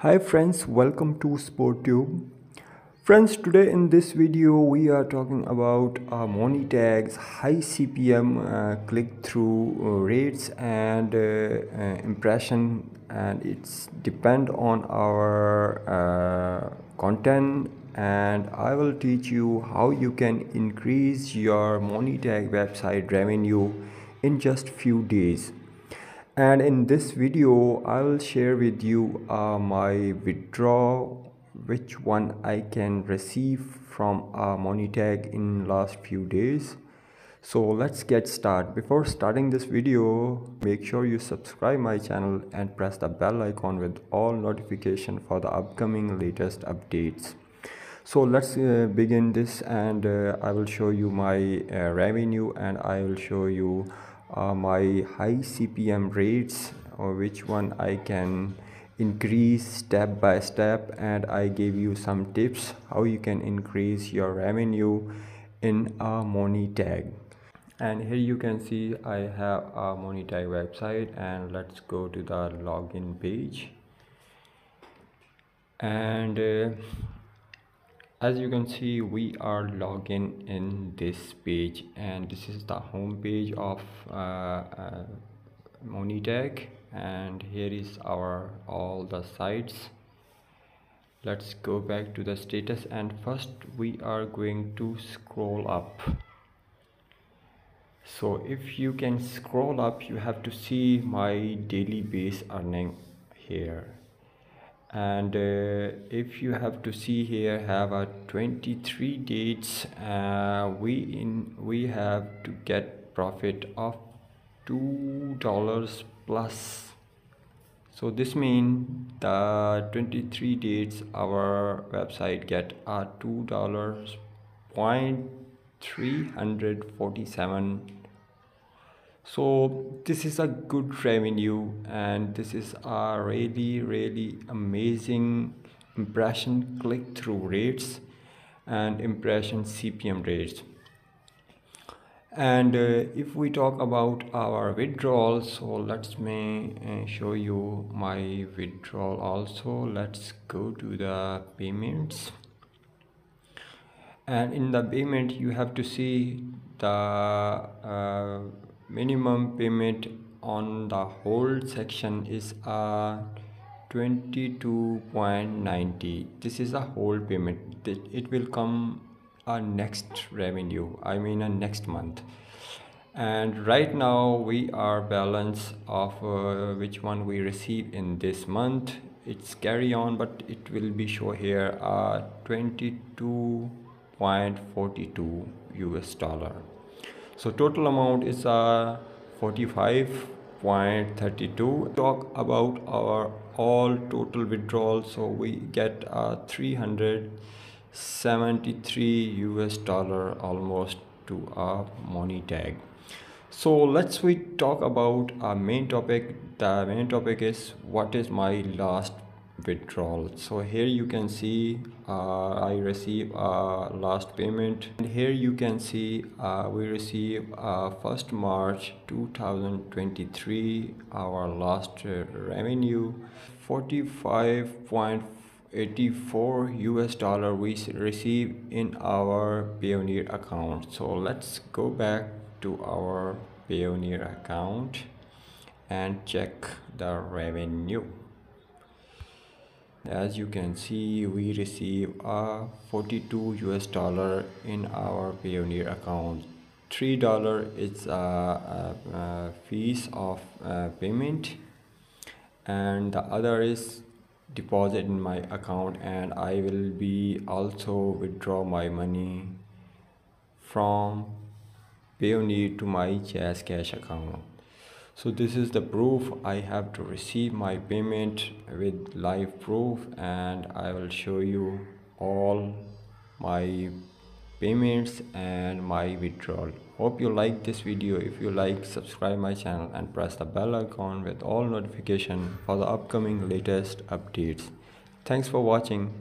Hi friends, welcome to SportTube. Friends, today in this video we are talking about Monetag's high CPM click-through rates and impression, and it's depend on our content, and I will teach you how you can increase your Monetag website revenue in just few days. And in this video I will share with you my withdrawal, which one I can receive from Monetag in last few days. So let's get started. Before starting this video, make sure you subscribe my channel and press the bell icon with all notification for the upcoming latest updates. So let's begin this, and I will show you my revenue, and I will show you my high CPM rates, or which one I can increase step by step, and I gave you some tips how you can increase your revenue in a Monetag. And here you can see I have a Monetag website, and let's go to the login page. And as you can see, we are logging in this page, and this is the home page of Monetag, and here is our all the sites. Let's go back to the status, and first we are going to scroll up. So if you can scroll up, you have to see my daily base earning here. And if you have to see here, have a 23 dates, we have to get profit of $2 plus. So this means the 23 dates our website get a $2.347. So this is a good revenue, and this is a really amazing impression click-through rates and impression CPM rates. And if we talk about our withdrawal, so let's me show you my withdrawal also. Let's go to the payments, and in the payment you have to see the minimum payment on the hold section is 22.90. this is a hold payment. It will come a next revenue, I mean a next month. And right now we are balance of which one we receive in this month. It's carry on, but it will be show here 22.42 US dollar. So total amount is 45.32. Talk about our all total withdrawal, so we get 373 US dollar almost to our Monetag. So let's we talk about our main topic. The main topic is what is my last withdrawal. So here you can see I receive last payment, and here you can see we receive 1st March 2023 our last revenue 45.84 US dollar we receive in our Payoneer account. So let's go back to our Payoneer account and check the revenue. As you can see, we receive 42 US dollar in our Payoneer account. $3 is fees of payment, and the other is deposit in my account, and I will be also withdraw my money from Payoneer to my cash account. So this is the proof. I have to receive my payment with live proof, and I will show you all my payments and my withdrawal. Hope you like this video. If you like, subscribe my channel and press the bell icon with all notification for the upcoming latest updates. Thanks for watching.